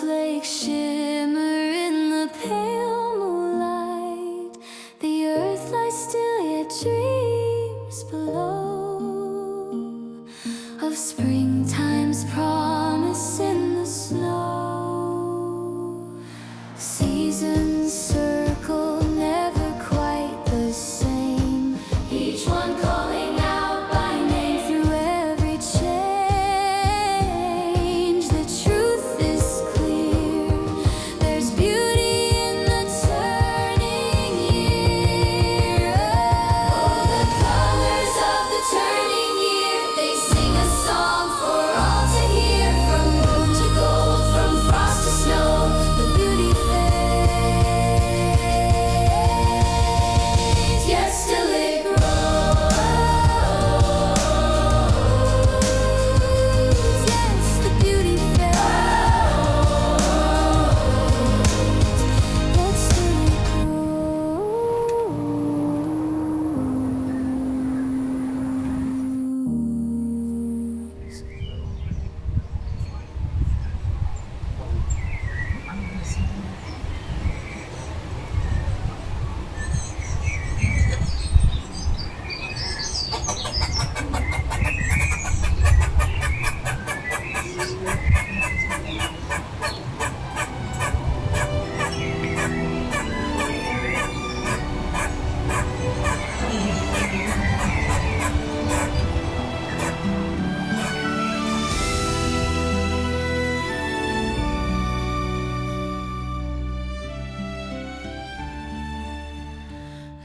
snowflakes shimmer in the pale moonlight. The earth lies still, yet dreams below of springtime's promise in the snow. Seasons circle, never quite the same, each one calling out by name through every change. The truth is clear, there's beauty in the turning year. Oh, the colors of the turning year, they sing a song for all to hear. From moon to gold, from frost to snow, the beauty fades, yet still it grows. Yes, the beauty fades, yet still it grows.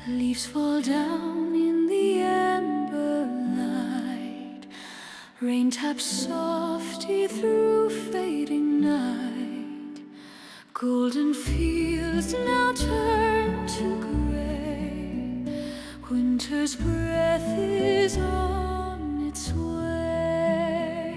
Leaves fall down in the amber light. Rain taps softly through fading night. Golden fields now turn to gray. Winter's breath is on its way.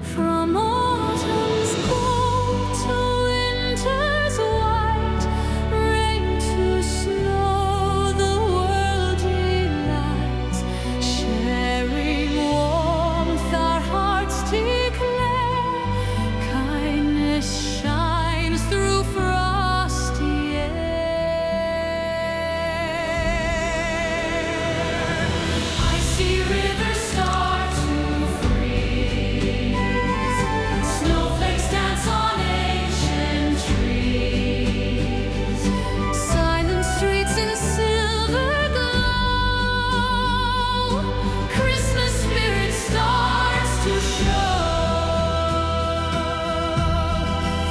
From autumn's cold to winter's white, rain to snow, the world delights. Sharing warmth, our hearts declare. Kindness shines through frosty air. I see rivers start to freeze. Snowflakes dance on ancient trees. Silent streets in silver glow. Christmas spirit starts to show.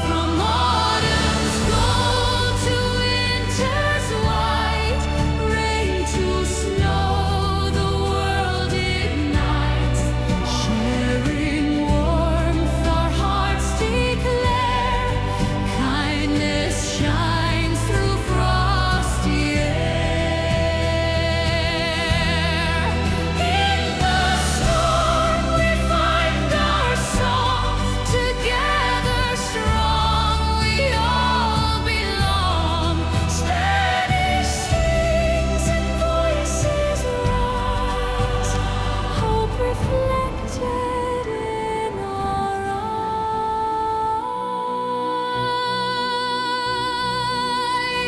From autumn's gold to winter's white, rain to snow, the world ignites. Sharing warmth, our hearts declare. Kindness shines through frosty air. In the storm we find our song. Together strong we all belong. Steady strings and voices rise. Hope reflected in our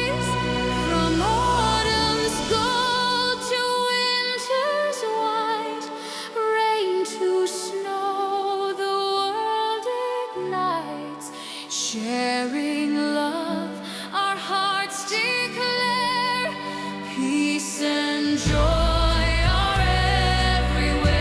eyes. From autumn's gold to winter's white, rain to snow, the world ignites. Sharing love, our hearts declare. Peace and joy are everywhere.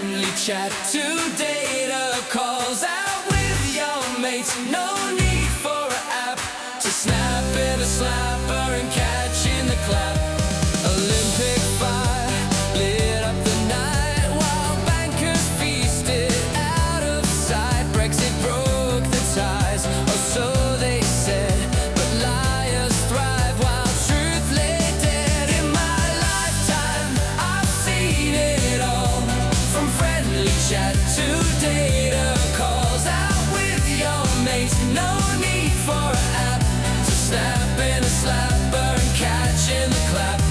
friendly chat to data calls out with your mates. No need for an app to snap in a slapper and catch in the clap. Olympic fire lit up the night while bankers feasted out of sight. Brexit broke the ties, or so they said, but liars thrive while truth lay dead. In my lifetime I've seen it all, from friendly chat to data calls out with your mates. No need for an app to snap in a slapper and catch in the clap.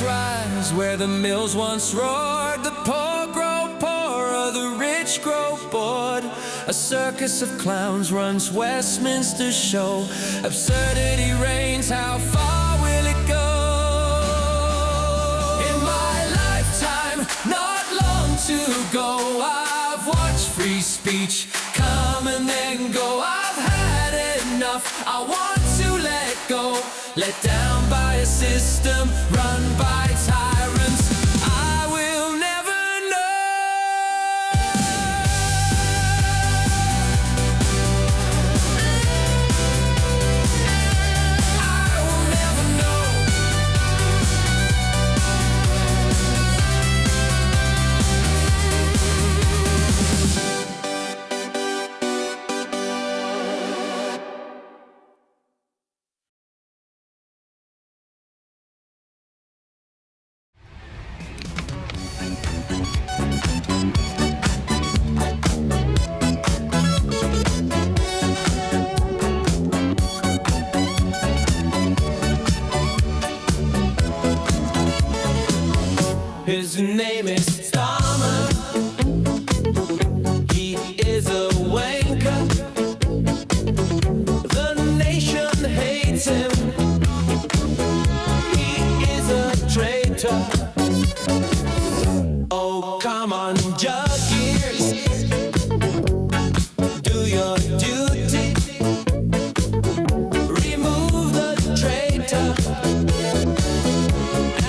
Rise where the mills once roared. The poor grow poorer, the rich grow bored. A circus of clowns runs Westminster's show. Absurdity reigns, how far will it go? In my lifetime, not long to go, I've watched free speech come and then go. I've had enough, I want to let go. Let down by a system run by tyrants, I will never know. I will never know. His name is Starmer. He is a wanker. The nation hates him. He is a traitor. Oh, come on, jug ears. Do your duty. Remove the traitor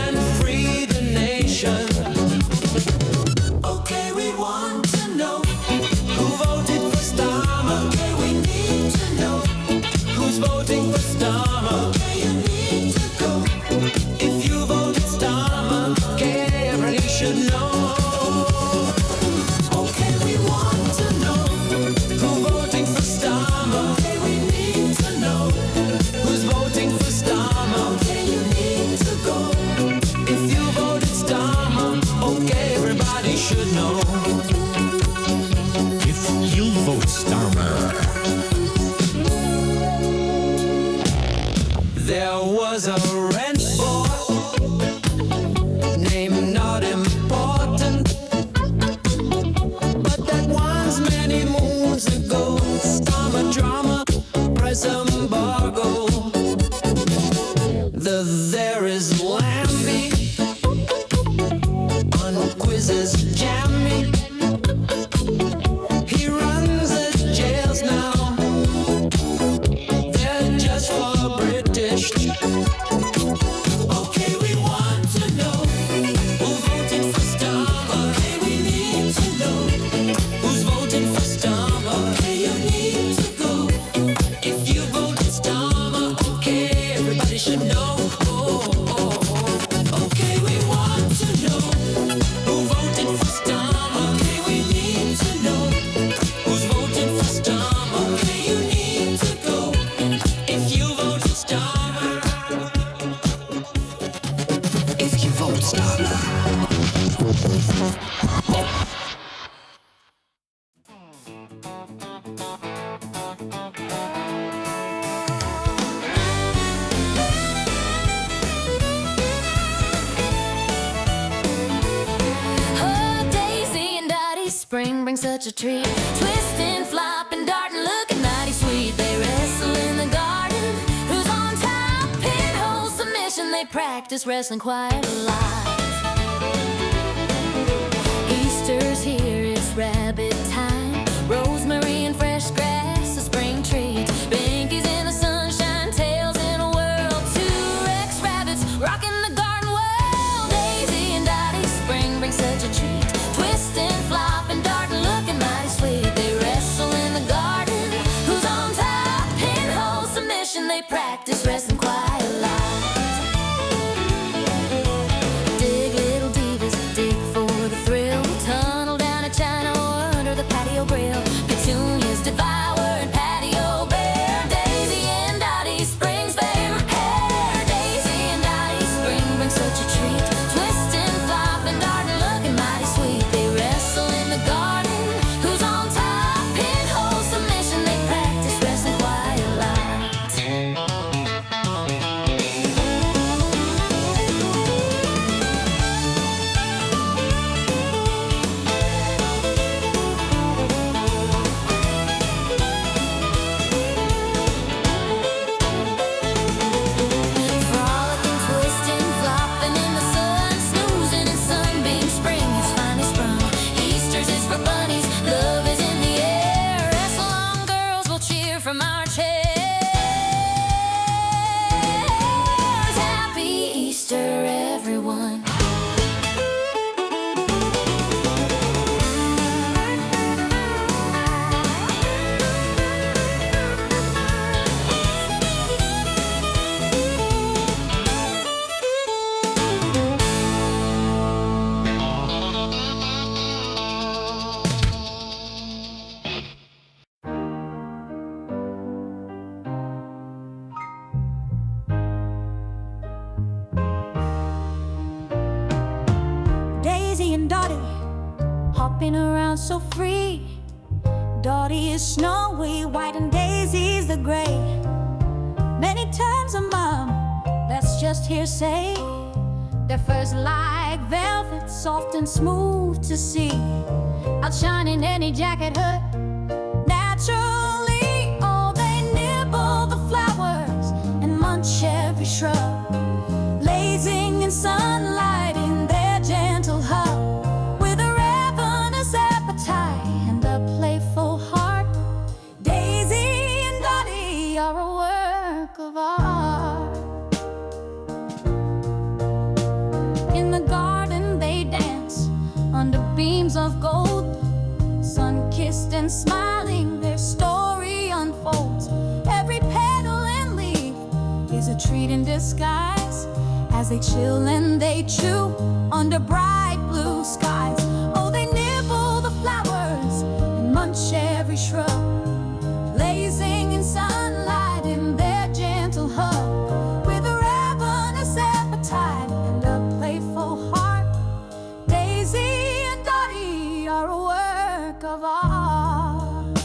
and free the nation. Okay, we want to know who voted for Starmer. Okay, we need to know who's voting for Starmer. Okay, you need to go. If you voted Starmer, okay, everybody should know. Okay, we want to know who's voting for Starmer. Okay, we need to know who's voting for Starmer. Okay, you need to go. If you voted Starmer, okay, everybody should know. If you vote Starmer, there was a rent boy, name not important, but that was many moons ago. Starmer drama, press embargo. There is Lambie on quizzes, jammy. He runs the jails now. They're just for British. Okay, we want to know who voted for Starmer. Okay, we need to know who's voting for Starmer. Okay, you need to go. If you voted Starmer, okay, everybody should know. Okay, we want to know who voted for Starmer. Okay, we need to know who's voting for Starmer. Okay, you need to go. If you voted Starmer, if you vote Starmer. Oh, Daisy and Dottie, spring brings such a treat. Twisting, flopping, darting, looking mighty sweet. They wrestle in the garden. Who's on top? Pinhole submission. They practice wrestling quite a lot. hopping around so free. Dottie is snowy white and Daisy's the gray. Many times a mom, that's just hearsay. Their fur's like velvet, soft and smooth to see, outshining any jacket hood. Naturally, oh, they nibble the flowers and munch every shrub, lazing in sunlight in their gentle hub, with a ravenous appetite and a playful heart. Daisy and Dottie are a work of art. In the garden they dance under beams of gold, sun-kissed and smiling, their story unfolds. Every petal and leaf is a treat in disguise, as they chill and they chew under bright blue skies. Oh, they nibble the flowers and munch every shrub, blazing in sunlight in their gentle hub, with a ravenous appetite and a playful heart. Daisy and Dottie are a work of art.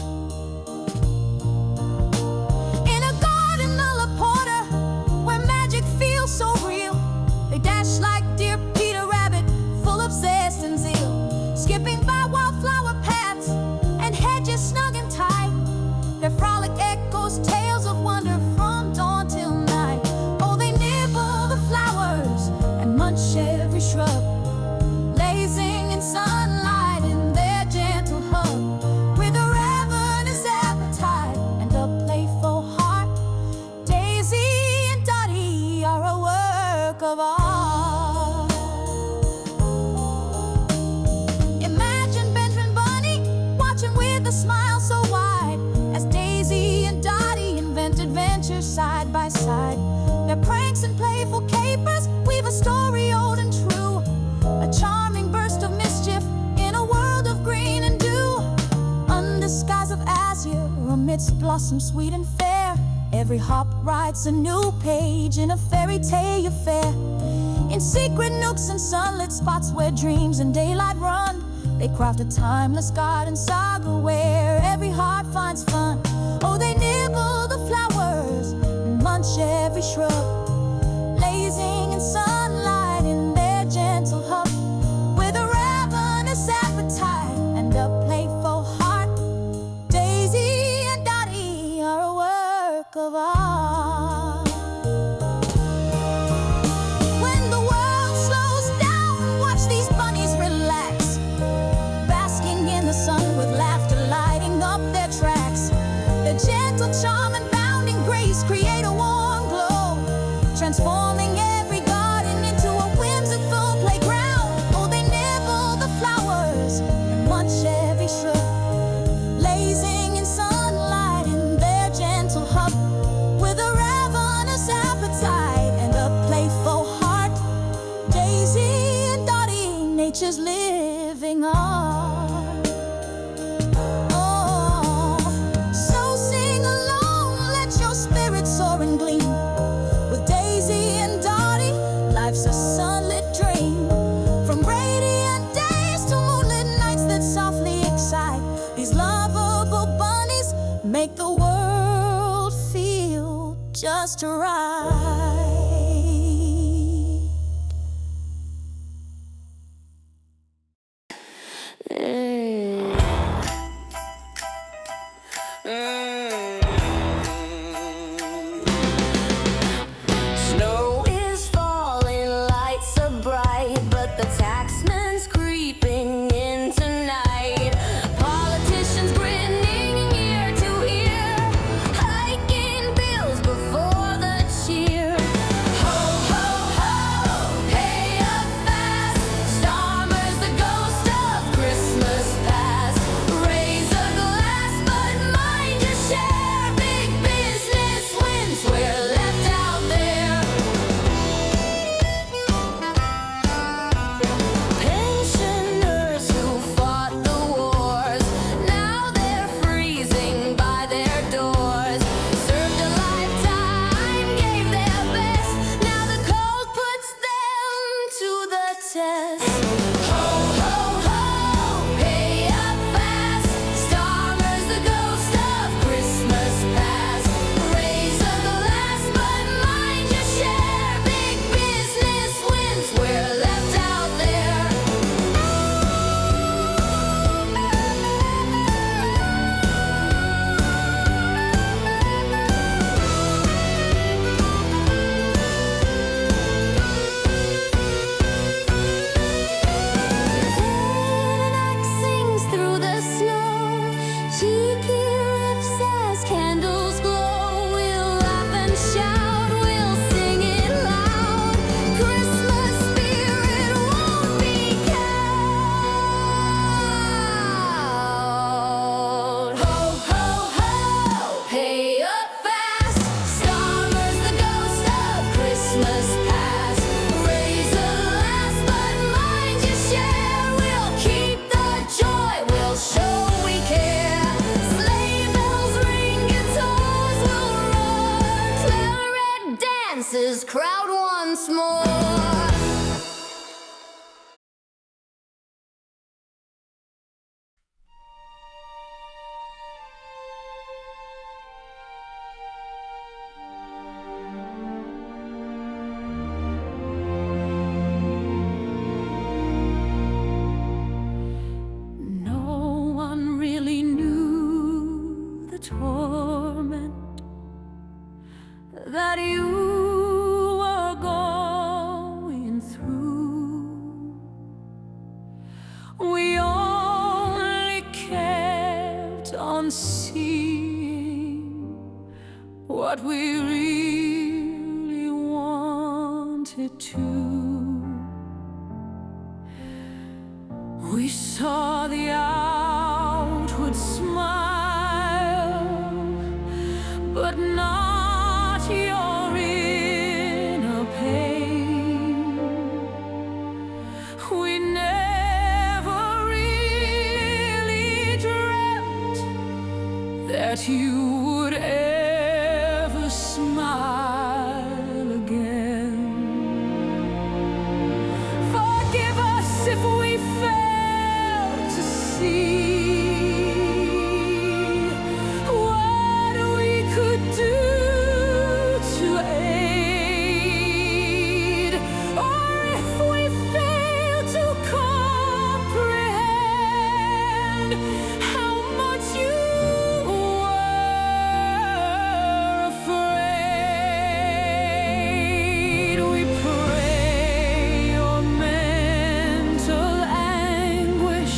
In a garden a la Porter, where magic feels so real, they dash like dear Peter Rabbit, full of zest and zeal, skipping by wildflower paths and hedges snug and tight. Their frolic echoes tales of wonder from dawn till night. Oh, they nibble the flowers and munch every shrub, blazing in sunlight in their gentle hub, with a ravenous appetite and a playful heart. Daisy and Dottie are a work of art. Imagine Benjamin Bunny watching with a smile so wide, as Daisy and Dottie invent adventures side by side. Their pranks and playful capers weave a story old and true, a charming burst of mischief in a world of green and dew. Under skies of azure, amidst blossoms sweet and fair, every hop writes a new page in a fairy tale affair. In secret nooks and sunlit spots where dreams and daylight run, they craft a timeless garden saga where every heart finds fun. Oh, they nibble the flowers and munch every shrub, blazing in sunlight in their gentle hub, with a ravenous appetite and a playful heart. Daisy and Dottie are a work of art. When the world slows down, watch these bunnies relax, basking in the sun with laughter lighting up their tracks. Their gentle charm and bounding grace create a warm glow, transforming every garden into a whimsical playground. Oh, they nibble the flowers and munch every shrub, blazing in sunlight in their gentle hub, with a ravenous appetite and a playful heart. Daisy and Dottie, nature's living art. Oh, so sing along, let your spirit soar and gleam. With Daisy and Dottie, life's a sunlit dream. From radiant days to moonlit nights that softly excite, these lovable bunnies make the world feel just right. Snow is falling, lights are bright, but the taxman's creeping in tonight. Politicians grinning ear to ear, hiking bills before the cheer. Ho, ho, ho, pay up fast. Starmer's the ghost of Christmas We only kept on seeing what we really wanted to. We saw the outward smile, but not your inner pain. We never really dreamt that you would ever smile again. Forgive us if we failed to see what we could do to aid, or if we failed to comprehend how much you were afraid. We pray your mental anguish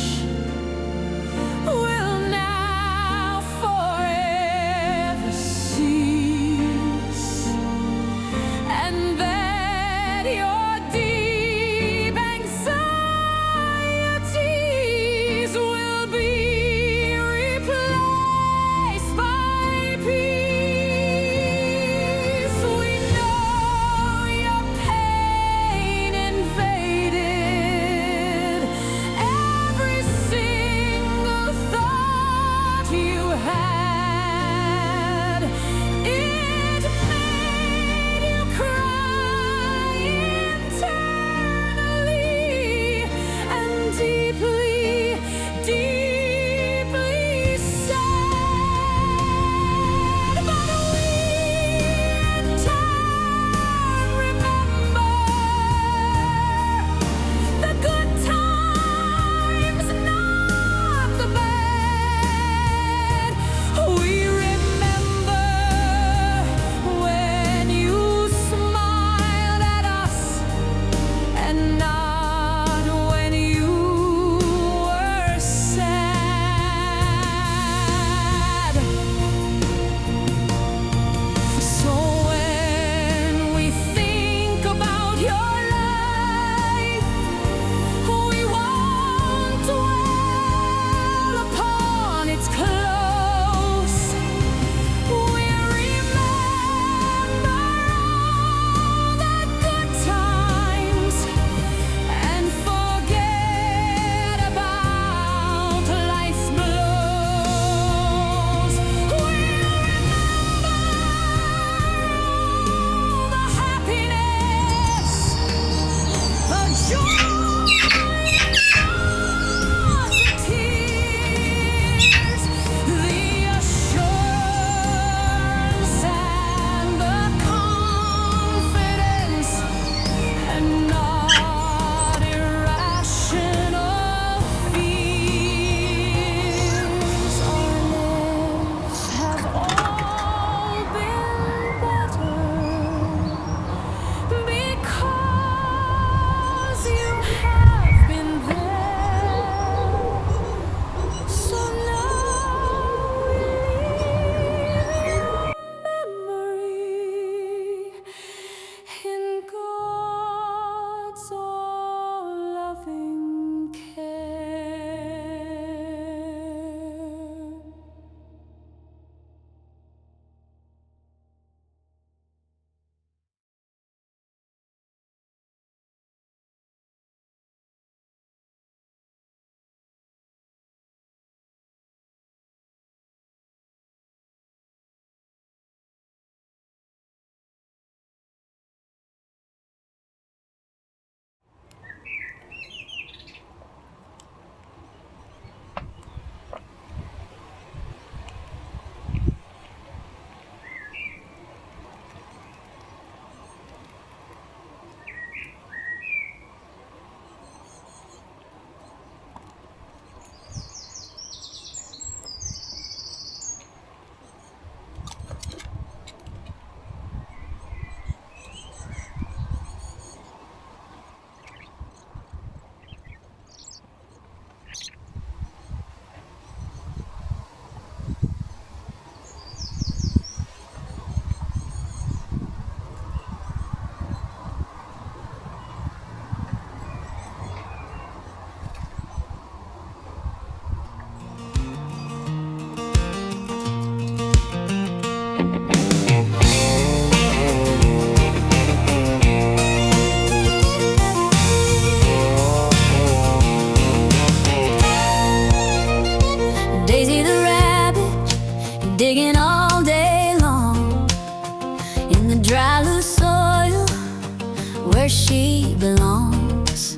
belongs.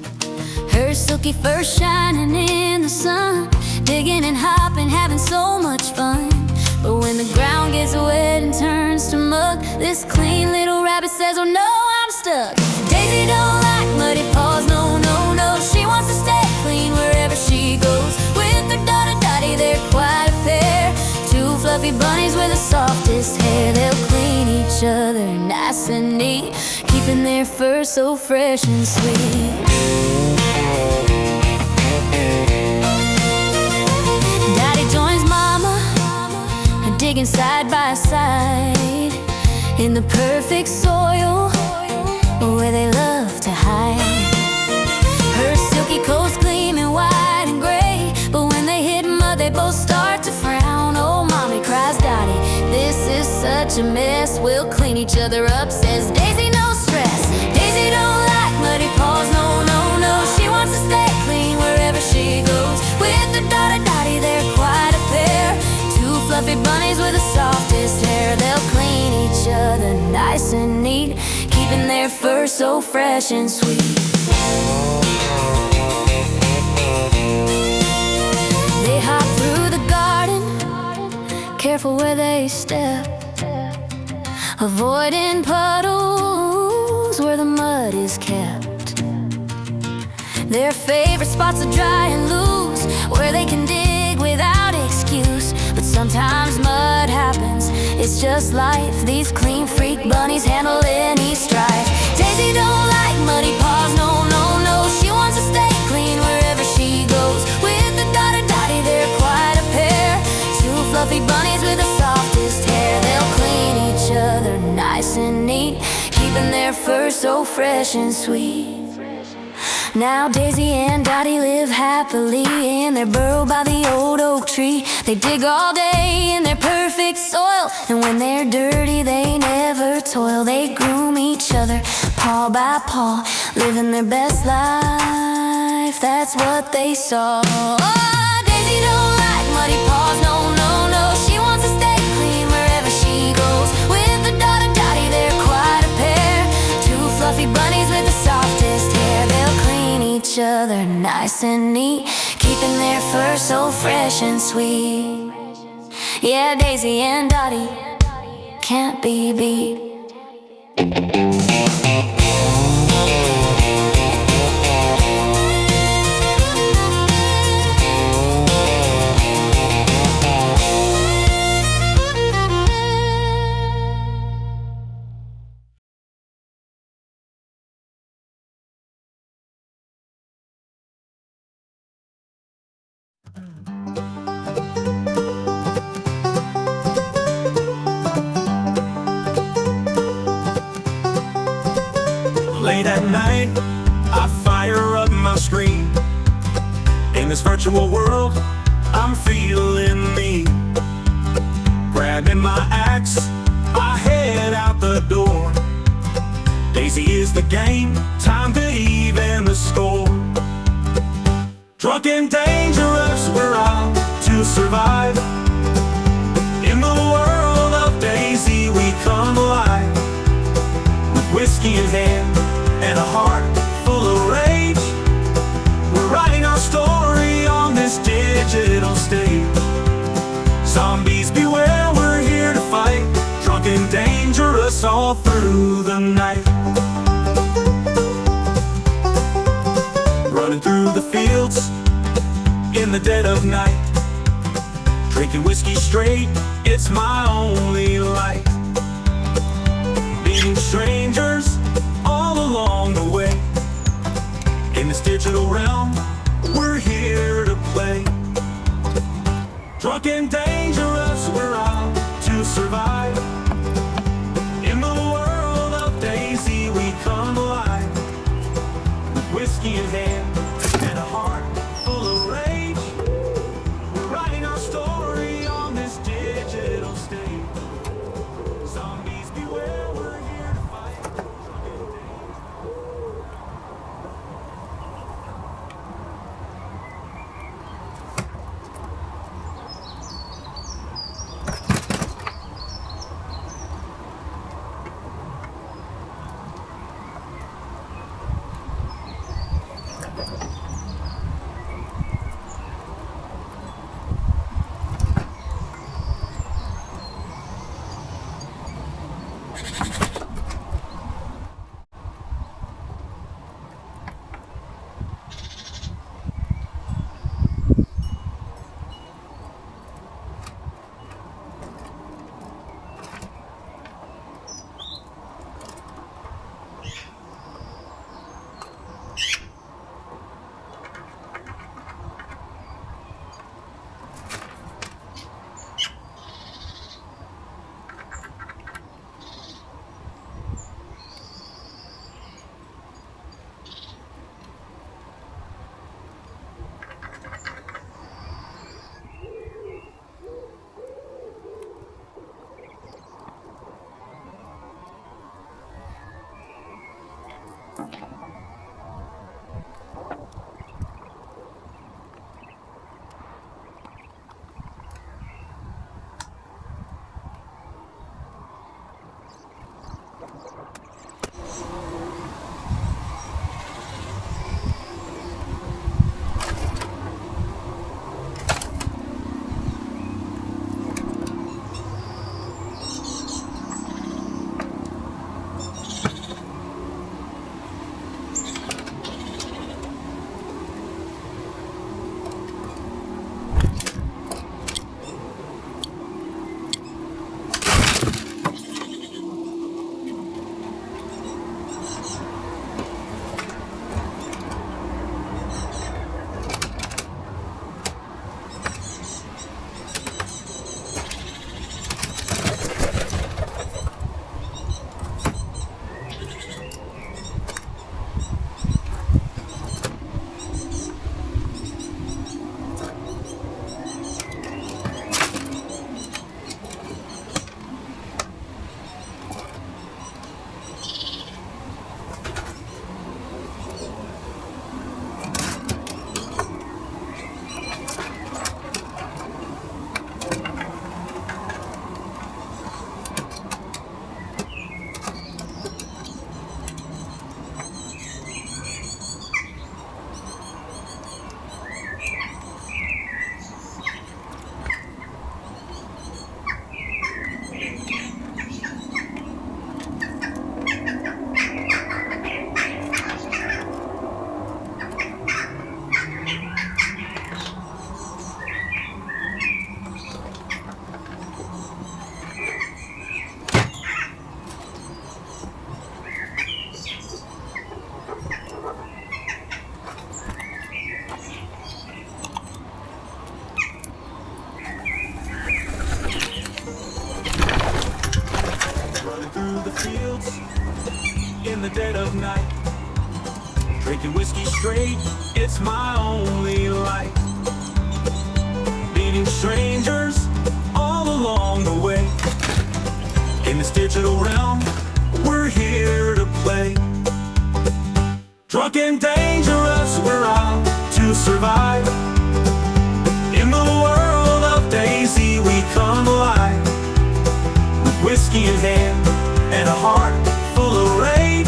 Her silky fur shining in the sun, digging and hopping, having so much fun. But when the ground gets wet and turns to muck, this clean little rabbit says, oh no, I'm stuck. Daisy don't like muddy paws, no, no, no. She wants to stay clean wherever she goes. With her daughter Dottie, they're quite a pair. Two fluffy bunnies with the softest hair. They'll clean each other nice and neat, keeping their fur so fresh and sweet. Daddy joins Mama, digging side by side in the perfect soil where they love to hide. Her silky coat's gleaming white and gray, but when they hit mud they both start to frown. Oh, Mommy, cries Dottie, this is such a mess. We'll clean each other up, says Daisy, no stress. Daisy don't like muddy paws, no, no, no. She wants to stay clean wherever she goes. With her daughter Dottie, they're quite a pair. Two fluffy bunnies with the softest hair. They'll clean each other nice and neat, keeping their fur so fresh and sweet. They hop through the garden, careful where they step, avoiding puddles where the mud is kept. Their favorite spots are dry and loose, where they can dig without excuse. But sometimes mud happens, it's just life. These clean freak bunnies handle any strife. Daisy don't like muddy paws, no, no, no. She wants to stay clean wherever she goes. With the daughter Dottie, they're quite a pair. Two fluffy bunnies with the softest hair. They'll clean each other nice and neat, keeping their fur so fresh and sweet. Now Daisy and Dottie live happily in their burrow by the old oak tree. They dig all day in their perfect soil, and when they're dirty they never toil. They groom each other paw by paw, living their best life, that's what they saw. Oh, Daisy don't like muddy paws, no, no, no. She wants to stay clean wherever she goes. With her daughter Dottie, they're quite a pair. Two fluffy bunnies with the softest hair. They'll clean each other nice and neat, keeping their fur so fresh and sweet. Yeah, Daisy and Dottie can't be beat. Late at night, I fire up my screen. In this virtual world, I'm feeling me. Grabbing my axe, I head out the door. Daisy is the game, time to even the score. Drunk and dangerous, we're out to survive. In the world of Daisy, we come alive. With whiskey in hand and a heart full of rage, we're writing our story on this digital stage. Zombies beware, we're here to fight. Drunk and dangerous all through the night. Running through the fields in the dead of night, drinking whiskey straight, it's my only light. Meeting strangers all along the way. In this digital realm, we're here to play. Drunk and dangerous, we're out to survive. In the world of Daisy, we come alive. With whiskey in hand and a heart full of rage, we're writing our story on this digital stage. Zombies beware, we're here to fight. dead of night. Drinking whiskey straight, it's my only light. Meeting strangers all along the way. In this digital realm, we're here to play. Drunk and dangerous, we're out to survive. In the world of Daisy, we come alive. With whiskey in hand and a heart full of rage,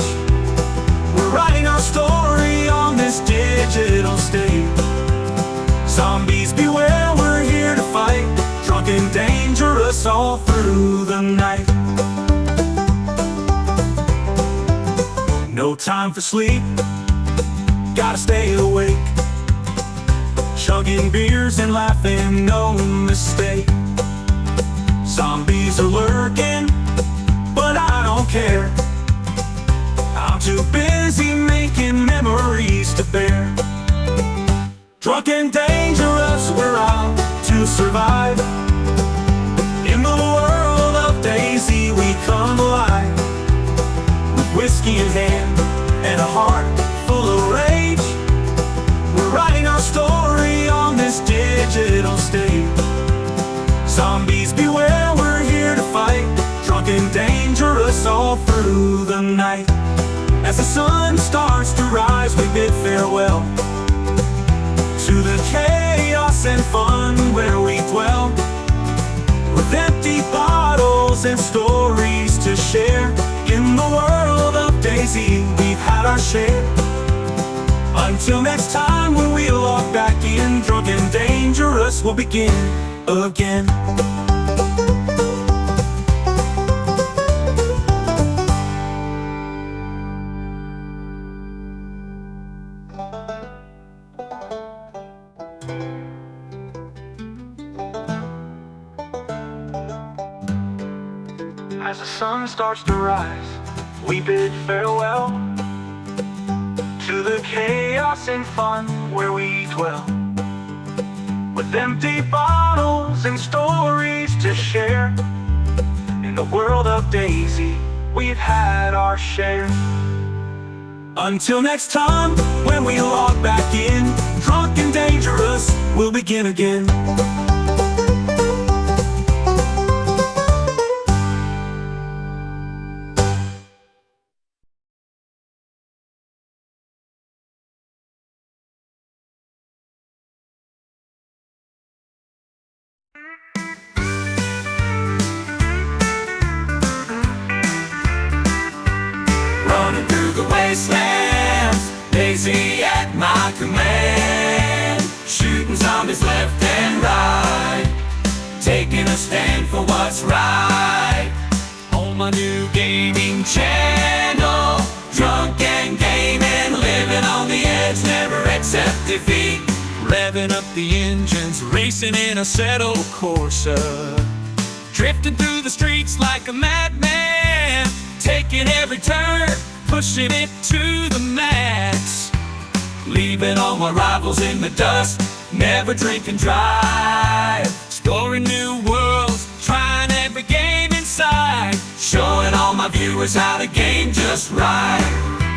we're writing our story on this digital stage. Zombies beware, we're here to fight. Drunk and dangerous all through the night. No time for sleep, gotta stay awake. Chugging beers and laughing, no mistake. Zombies are lurking, but I don't care. I'm too busy making memories to bear. Drunk and dangerous, we're out to survive. In the world of Daisy, we come alive. With whiskey in hand and a heart full of rage, we're writing our story on this digital stage. Zombies beware, we're here to fight. Drunk and dangerous all through the night. As the sun starts to rise, we bid farewell to the chaos and fun where we dwell. With empty bottles and stories to share. In the world of Daisy, we've had our share. Until next time when we log back in, drunk and dangerous, we'll begin again. As the sun starts to rise, we bid farewell to the chaos and fun where we dwell. With empty bottles and stories to share. In the world of Daisy, we've had our share. Until next time, when we log back in, drunk and dangerous, we'll begin again. Running through the wastelands, Daisy at my command. Shooting zombies left and right, taking a stand for what's right. On my new gaming channel, drunk and gaming, living on the edge, never accept defeat. Revving up the engines, racing in a settled Corsa, drifting through the streets like a madman, taking every turn, pushing it to the max. Leaving all my rivals in the dust, never drink and drive. Exploring new worlds, trying every game inside, showing all my viewers how to game just right.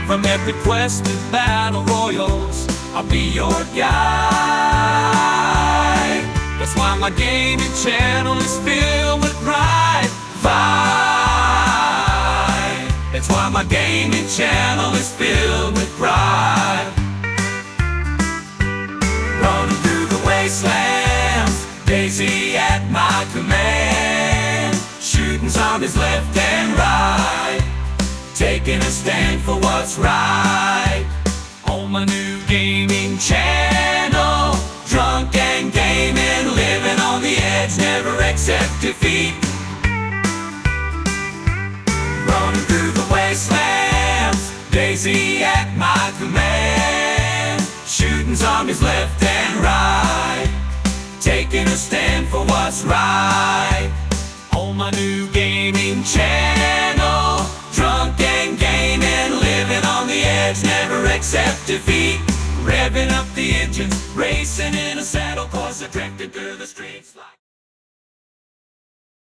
From every quest and battle royals, I'll be your guide. That's why my gaming channel is filled with pride. That's why my gaming channel is filled with pride. Running through the wastelands, Daisy at my command. Shooting zombies left and right, taking a stand for what's right. On my new gaming channel, drunk and gaming, living on the edge, never accept defeat. Running through the wastelands, Daisy at my command. Shooting zombies left and right, taking a stand for what's right. On my new gaming channel, drunk and gaming, living on the edge, never accept defeat. Revving up the engines, racing in a saddle, course drifting through the streets like